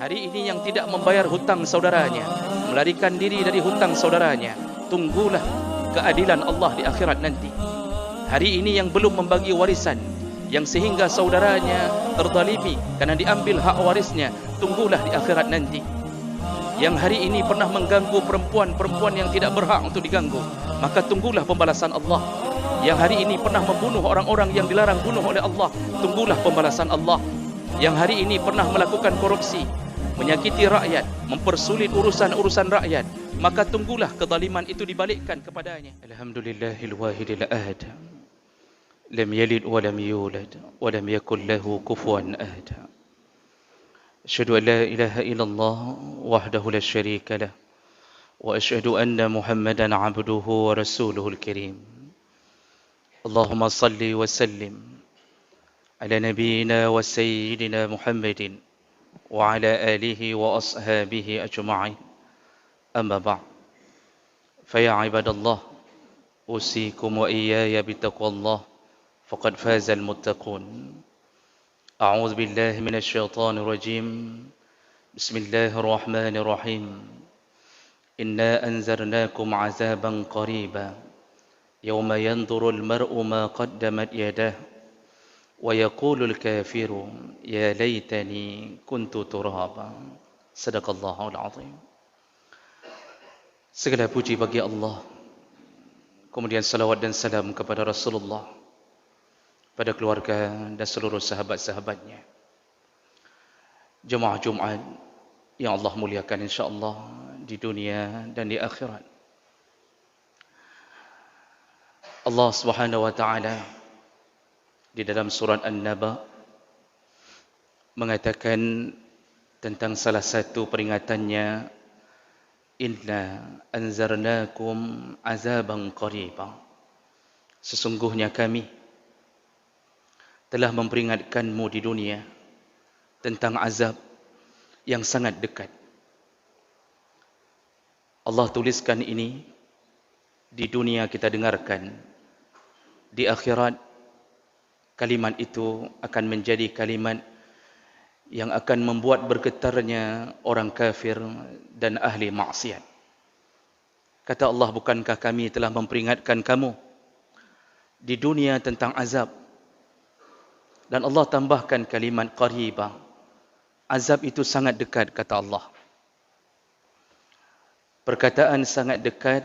Hari ini yang tidak membayar hutang saudaranya, melarikan diri dari hutang saudaranya, tunggulah keadilan Allah di akhirat nanti. Hari ini yang belum membagi warisan, yang sehingga saudaranya terzalimi kerana diambil hak warisnya, tunggulah di akhirat nanti. Yang hari ini pernah mengganggu perempuan-perempuan yang tidak berhak untuk diganggu, maka tunggulah pembalasan Allah. Yang hari ini pernah membunuh orang-orang yang dilarang bunuh oleh Allah, tunggulah pembalasan Allah. Yang hari ini pernah melakukan korupsi, menyakiti rakyat, mempersulit urusan-urusan rakyat, maka tunggulah kezaliman itu dibalikkan kepadanya. Alhamdulillahil wahidil ahad, lam yalid wa lam yulad wa lam yakul lahu kufuwan ahad. Asyhadu an la ilaha illallah wahdahu la syarika lah, wa asyhadu anna Muhammadan abduhu wa rasuluhul karim. Allahumma salli wa sallim ala nabiyyina wa sayyidina Muhammadin wa ala alihi wa ashabihi ajma'in. Amma ba'd. Fa ya ibadallah, usikum wa iyaya bittaqwallah, faqad fazal muttaqun. A'udzu billahi minasy syaithanir rajim. Bismillahir rahmanir rahim. Inna anzarnakum 'azaban qariba yawma yanzurul mar'u ma qaddamat yadahu wa yaqulul kafiru ya laitani kuntu turaba. Sadaqallahul azim. Segala puji bagi Allah, kemudian salawat dan salam kepada Rasulullah, pada keluarga dan seluruh sahabat-sahabatnya. Jemaah Jumat yang Allah muliakan insya-Allah di dunia dan di akhirat. Allah Subhanahu wa taala di dalam surat An-Naba mengatakan tentang salah satu peringatannya, inna anzarnakum azaban qariba. Sesungguhnya kami telah memperingatkanmu di dunia tentang azab yang sangat dekat. Allah tuliskan ini di dunia, kita dengarkan. Di akhirat kalimat itu akan menjadi kalimat yang akan membuat bergetarnya orang kafir dan ahli maksiat. Kata Allah, bukankah kami telah memperingatkan kamu di dunia tentang azab? Dan Allah tambahkan kalimat qaribah. Azab itu sangat dekat, kata Allah. Perkataan sangat dekat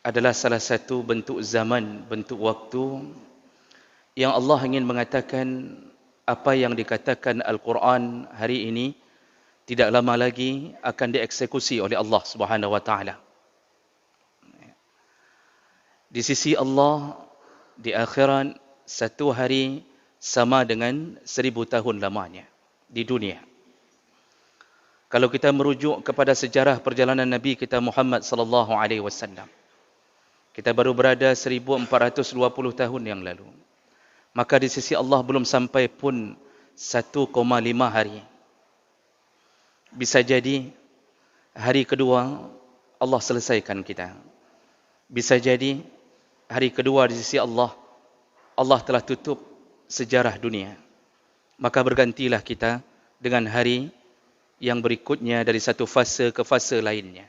adalah salah satu bentuk zaman, bentuk waktu yang Allah ingin mengatakan apa yang dikatakan Al-Quran hari ini tidak lama lagi akan dieksekusi oleh Allah Subhanahu wa taala. Di sisi Allah di akhirat satu hari sama dengan 1000 tahun lamanya di dunia. Kalau kita merujuk kepada sejarah perjalanan Nabi kita Muhammad sallallahu alaihi wasallam, kita baru berada 1420 tahun yang lalu. Maka di sisi Allah belum sampai pun 1,5 hari. Bisa jadi hari kedua Allah selesaikan kita. Bisa jadi hari kedua di sisi Allah, Allah telah tutup sejarah dunia. Maka bergantilah kita dengan hari yang berikutnya dari satu fase ke fase lainnya.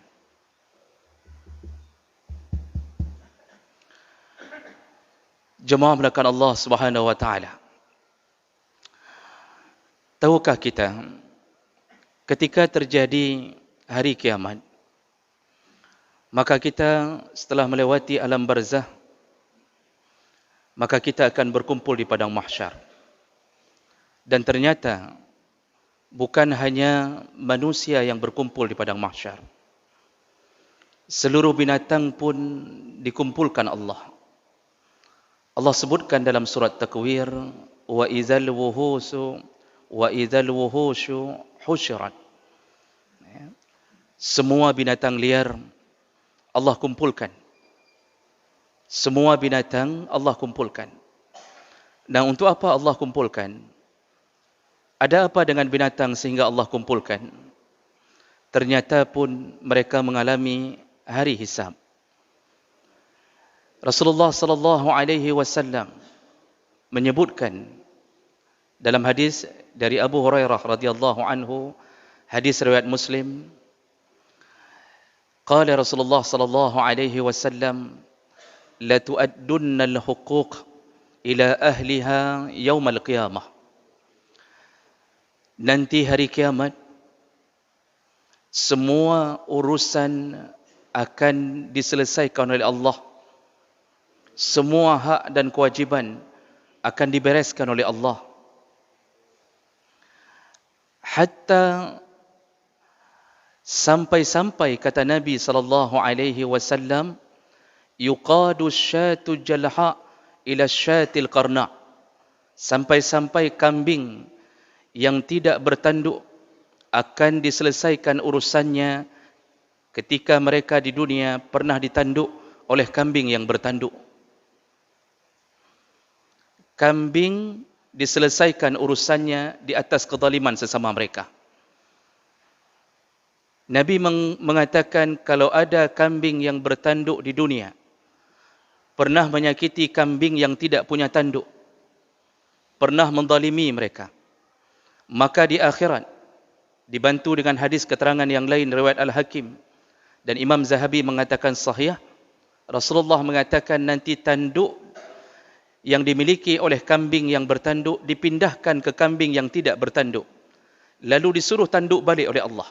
Jemaah melakukan Allah Subhanahu wa taala. Tahukah kita ketika terjadi hari kiamat, maka kita setelah melewati alam barzah, maka kita akan berkumpul di padang mahsyar. Dan ternyata bukan hanya manusia yang berkumpul di padang mahsyar. Seluruh binatang pun dikumpulkan Allah. Allah sebutkan dalam surat Takwir, wa idzal wuhushu husyirat. Semua binatang liar Allah kumpulkan. Semua binatang Allah kumpulkan. Dan untuk apa Allah kumpulkan? Ada apa dengan binatang sehingga Allah kumpulkan? Ternyata pun mereka mengalami hari hisab. Rasulullah sallallahu alaihi wasallam menyebutkan dalam hadis dari Abu Hurairah radhiyallahu anhu, Hadis riwayat Muslim, qala Rasulullah sallallahu alaihi wasallam, la tu'addunna al-huquq ila ahliha yaumal qiyamah. Nanti hari kiamat, semua urusan akan diselesaikan oleh Allah. Semua hak dan kewajiban akan dibereskan oleh Allah. Hatta sampai-sampai kata Nabi sallallahu alaihi wasallam, yuqadu syatu jalha ila syatil qarna. Sampai-sampai kambing yang tidak bertanduk akan diselesaikan urusannya ketika mereka di dunia pernah ditanduk oleh kambing yang bertanduk. Kambing diselesaikan urusannya di atas kezaliman sesama mereka. Nabi mengatakan kalau ada kambing yang bertanduk di dunia pernah menyakiti kambing yang tidak punya tanduk, pernah menzalimi mereka, maka di akhirat dibantu dengan hadis keterangan yang lain riwayat Al-Hakim dan Imam Zahabi mengatakan sahih, Rasulullah mengatakan nanti tanduk yang dimiliki oleh kambing yang bertanduk dipindahkan ke kambing yang tidak bertanduk, lalu disuruh tanduk balik oleh Allah.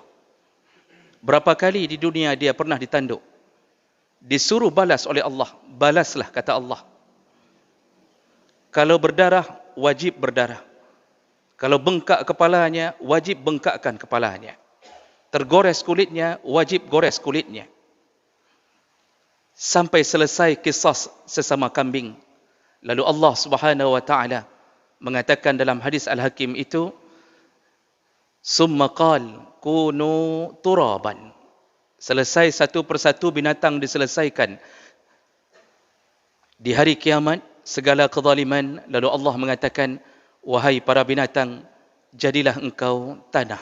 Berapa kali di dunia dia pernah ditanduk, disuruh balas oleh Allah, balaslah kata Allah. Kalau berdarah, wajib berdarah. Kalau bengkak kepalanya, wajib bengkakkan kepalanya. Tergores kulitnya, wajib gores kulitnya. Sampai selesai kisah sesama kambing. Lalu Allah Subhanahu wa taala mengatakan dalam hadis Al-Hakim itu, summa qal kunu turaban. Selesai satu persatu binatang diselesaikan. Di hari kiamat segala kezaliman, lalu Allah mengatakan, wahai para binatang, jadilah engkau tanah.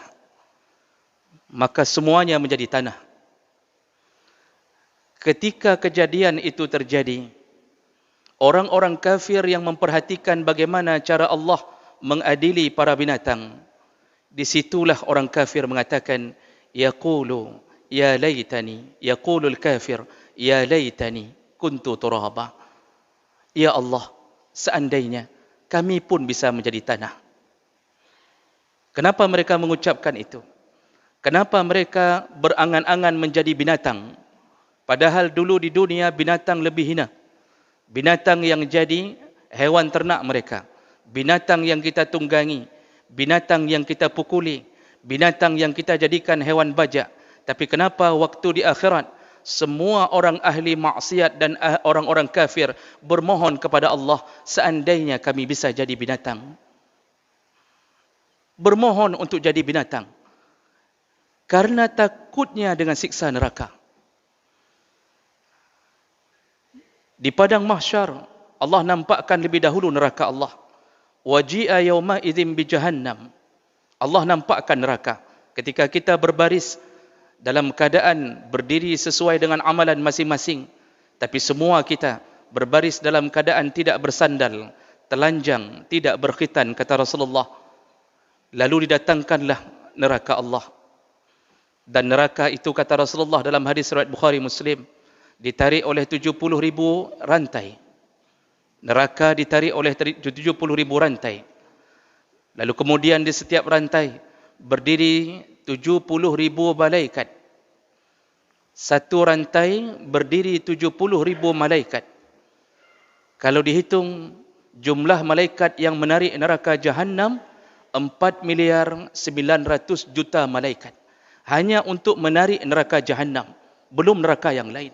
Maka semuanya menjadi tanah. Ketika kejadian itu terjadi, orang-orang kafir yang memperhatikan bagaimana cara Allah mengadili para binatang, disitulah orang kafir mengatakan, yaqulu ya laitani, yaqulul kafir ya laitani kuntu turaba. Ya Allah, seandainya kami pun bisa menjadi tanah. Kenapa mereka mengucapkan itu? Kenapa mereka berangan-angan menjadi binatang? Padahal dulu di dunia binatang lebih hina. Binatang yang jadi hewan ternak mereka. Binatang yang kita tunggangi. Binatang yang kita pukuli. Binatang yang kita jadikan hewan bajak. Tapi kenapa waktu di akhirat semua orang ahli maksiat dan orang-orang kafir bermohon kepada Allah, seandainya kami bisa jadi binatang. Bermohon untuk jadi binatang. Karena takutnya dengan siksa neraka. Di padang mahsyar, Allah nampakkan lebih dahulu neraka Allah. Waji'a yawma idzin bi jahannam. Allah nampakkan neraka ketika kita berbaris dalam keadaan berdiri sesuai dengan amalan masing-masing, tapi semua kita berbaris dalam keadaan tidak bersandal, telanjang, tidak berkhitan, kata Rasulullah. Lalu didatangkanlah neraka Allah. Dan neraka itu, kata Rasulullah dalam hadis riwayat Bukhari Muslim, ditarik oleh 70.000 rantai. Neraka ditarik oleh 70.000 rantai. Lalu kemudian di setiap rantai berdiri 70.000 malaikat. Satu rantai berdiri 70.000 malaikat. Kalau dihitung jumlah malaikat yang menarik neraka Jahannam, 4.900.000.000 malaikat. Hanya untuk menarik neraka Jahannam, belum neraka yang lain.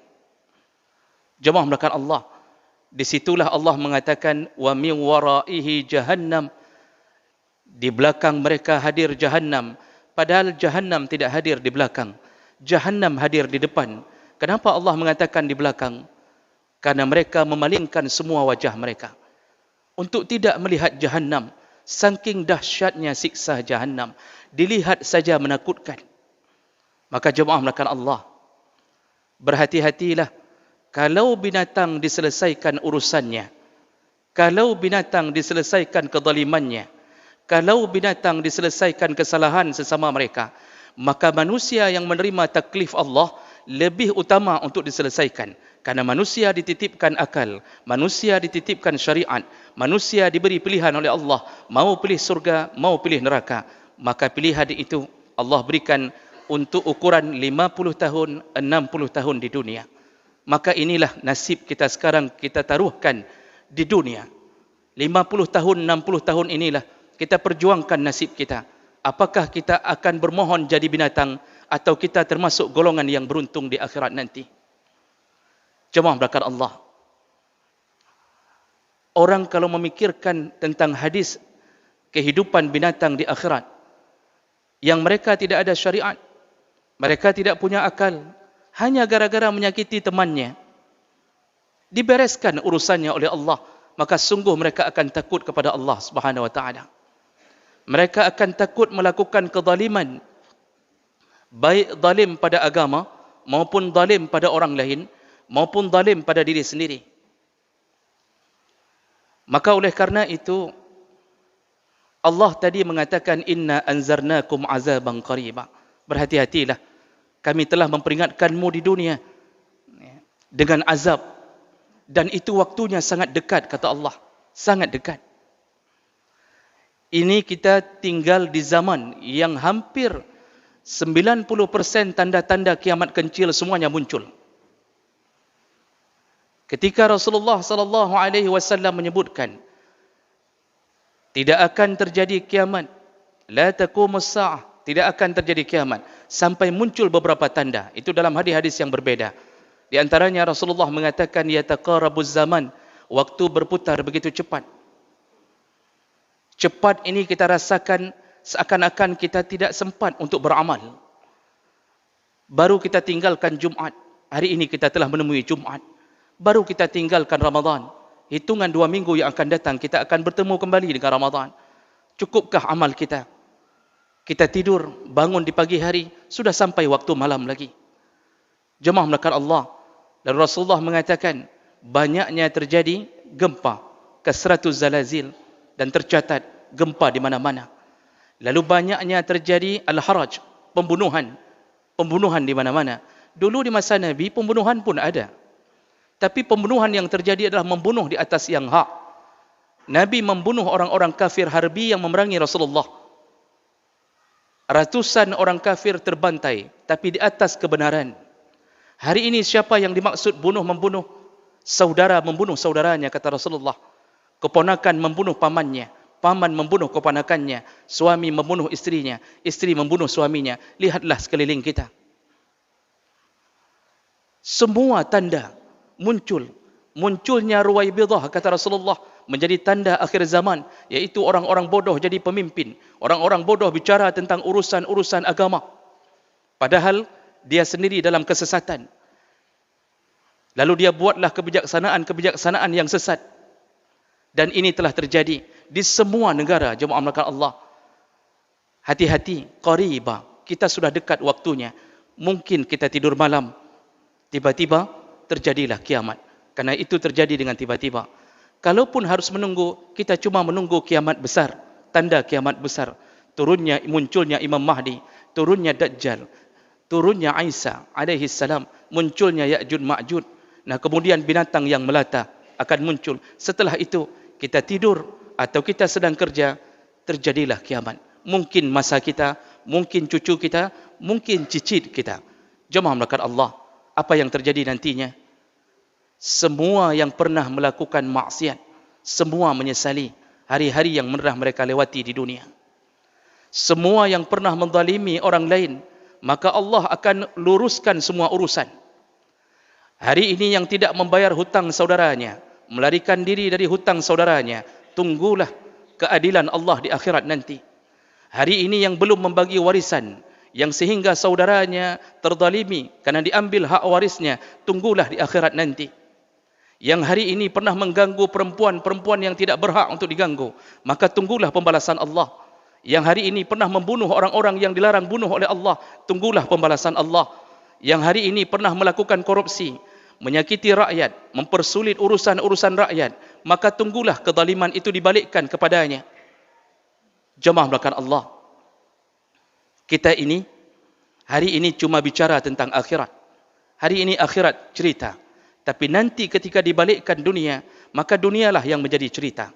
Jemaah melakukan Allah. Disitulah Allah mengatakan, wa min waraihi jahannam. Di belakang mereka hadir Jahannam. Padahal Jahannam tidak hadir di belakang. Jahannam hadir di depan. Kenapa Allah mengatakan di belakang? Karena mereka memalingkan semua wajah mereka untuk tidak melihat Jahannam. Saking dahsyatnya siksa Jahannam, dilihat saja menakutkan. Maka jemaah melakukan Allah, berhati-hatilah. Kalau binatang diselesaikan urusannya, kalau binatang diselesaikan kezalimannya, kalau binatang diselesaikan kesalahan sesama mereka, maka manusia yang menerima taklif Allah lebih utama untuk diselesaikan. Karena manusia dititipkan akal, manusia dititipkan syariat, manusia diberi pilihan oleh Allah, mau pilih surga, mau pilih neraka. Maka pilihan itu Allah berikan untuk ukuran 50 tahun, 60 tahun di dunia. Maka inilah nasib kita sekarang kita taruhkan di dunia. 50 tahun, 60 tahun inilah kita perjuangkan nasib kita. Apakah kita akan bermohon jadi binatang atau kita termasuk golongan yang beruntung di akhirat nanti? Jemaah berkat Allah. Orang kalau memikirkan tentang hadis kehidupan binatang di akhirat, yang mereka tidak ada syariat, mereka tidak punya akal, hanya gara-gara menyakiti temannya, dibereskan urusannya oleh Allah, maka sungguh mereka akan takut kepada Allah Subhanahu wa taala. Mereka akan takut melakukan kezaliman, baik zalim pada agama maupun zalim pada orang lain maupun zalim pada diri sendiri. Maka oleh karena itu Allah tadi mengatakan inna anzarnakum azaban qariba. Berhati-hatilah, kami telah memperingatkanmu di dunia dengan azab, dan itu waktunya sangat dekat, kata Allah, sangat dekat. Ini kita tinggal di zaman yang hampir 90% tanda-tanda kiamat kencil semuanya muncul. Ketika Rasulullah sallallahu alaihi wasallam menyebutkan tidak akan terjadi kiamat, la taqumus saah, tidak akan terjadi kiamat sampai muncul beberapa tanda. Itu dalam hadis-hadis yang berbeda. Di antaranya Rasulullah mengatakan yataqarabuz zaman, waktu berputar begitu cepat. Cepat ini kita rasakan seakan-akan kita tidak sempat untuk beramal. Baru kita tinggalkan Jumat, hari ini kita telah menemui Jumat. Baru kita tinggalkan Ramadan, hitungan 2 minggu yang akan datang kita akan bertemu kembali dengan Ramadan. Cukupkah amal kita? Kita tidur, bangun di pagi hari, sudah sampai waktu malam lagi. Jemaah melakukan Allah. Dan Rasulullah mengatakan, banyaknya terjadi gempa, kasratul zalazil, dan tercatat gempa di mana-mana. Lalu banyaknya terjadi al-haraj, pembunuhan di mana-mana. Dulu di masa Nabi, pembunuhan pun ada. Tapi pembunuhan yang terjadi adalah membunuh di atas yang hak. Nabi membunuh orang-orang kafir harbi yang memerangi Rasulullah. Ratusan orang kafir terbantai, tapi di atas kebenaran. Hari ini siapa yang dimaksud membunuh? Saudara membunuh saudaranya, kata Rasulullah. Keponakan membunuh pamannya, paman membunuh keponakannya, suami membunuh istrinya, istri membunuh suaminya. Lihatlah sekeliling kita. Semua tanda muncul. Munculnya Ruwaibidah, kata Rasulullah, menjadi tanda akhir zaman, yaitu orang-orang bodoh jadi pemimpin. Orang-orang bodoh bicara tentang urusan-urusan agama, padahal dia sendiri dalam kesesatan. Lalu dia buatlah kebijaksanaan yang sesat. Dan ini telah terjadi di semua negara. Jemaah melakukan Allah, hati-hati, qariba, kita sudah dekat waktunya. Mungkin kita tidur malam, tiba-tiba terjadilah kiamat. Karena itu terjadi dengan tiba-tiba. Kalaupun harus menunggu, kita cuma menunggu kiamat besar, tanda kiamat besar, munculnya Imam Mahdi, turunnya Dajjal, turunnya Isa alaihi salam, munculnya Ya'jud Ma'jud. Nah, kemudian binatang yang melata akan muncul. Setelah itu kita tidur atau kita sedang kerja, terjadilah kiamat. Mungkin masa kita, mungkin cucu kita, mungkin cicit kita. Jemaah melakukan Allah, apa yang terjadi nantinya? Semua yang pernah melakukan maksiat, semua menyesali hari-hari yang pernah mereka lewati di dunia. Semua yang pernah menzalimi orang lain, maka Allah akan luruskan semua urusan. Hari ini yang tidak membayar hutang saudaranya, melarikan diri dari hutang saudaranya, tunggulah keadilan Allah di akhirat nanti. Hari ini yang belum membagi warisan, yang sehingga saudaranya terzalimi karena diambil hak warisnya, tunggulah di akhirat nanti. Yang hari ini pernah mengganggu perempuan-perempuan yang tidak berhak untuk diganggu, maka tunggulah pembalasan Allah. Yang hari ini pernah membunuh orang-orang yang dilarang bunuh oleh Allah, tunggulah pembalasan Allah. Yang hari ini pernah melakukan korupsi, menyakiti rakyat, mempersulit urusan-urusan rakyat, maka tunggulah kezaliman itu dibalikkan kepadanya. Jemaah belakang Allah, kita ini Hari ini cuma bicara tentang akhirat. Hari ini akhirat cerita. Tapi nanti ketika dibalikkan dunia, maka dunialah yang menjadi cerita.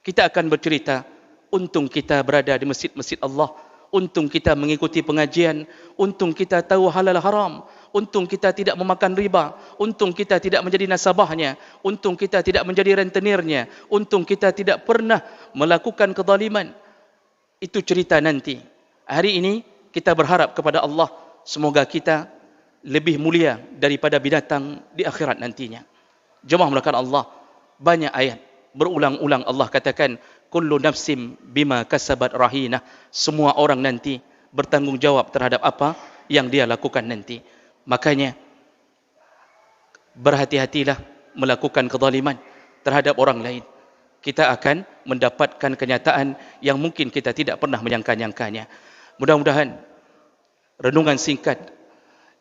Kita akan bercerita, untung kita berada di masjid-masjid Allah, untung kita mengikuti pengajian, untung kita tahu halal haram, untung kita tidak memakan riba, untung kita tidak menjadi nasabahnya, untung kita tidak menjadi rentenirnya, untung kita tidak pernah melakukan kezaliman. Itu cerita nanti. Hari ini kita berharap kepada Allah, semoga kita lebih mulia daripada binatang di akhirat nantinya. Jemaah mulakan Allah, banyak ayat berulang-ulang Allah katakan, kullu nafsim bima kasabat rahinah. Semua orang nanti bertanggungjawab terhadap apa yang dia lakukan nanti. Makanya berhati-hatilah melakukan kezaliman terhadap orang lain. Kita akan mendapatkan kenyataan yang mungkin kita tidak pernah menyangka-nyangkanya. Mudah-mudahan renungan singkat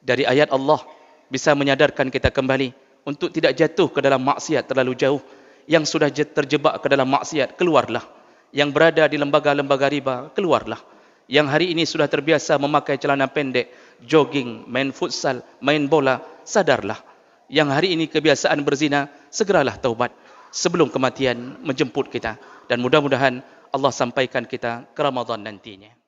dari ayat Allah bisa menyadarkan kita kembali untuk tidak jatuh ke dalam maksiat terlalu jauh. Yang sudah terjebak ke dalam maksiat, keluarlah. Yang berada di lembaga-lembaga riba, keluarlah. Yang hari ini sudah terbiasa memakai celana pendek, jogging, main futsal, main bola, sadarlah. Yang hari ini kebiasaan berzina, segeralah taubat sebelum kematian menjemput kita. Dan mudah-mudahan Allah sampaikan kita ke Ramadan nantinya.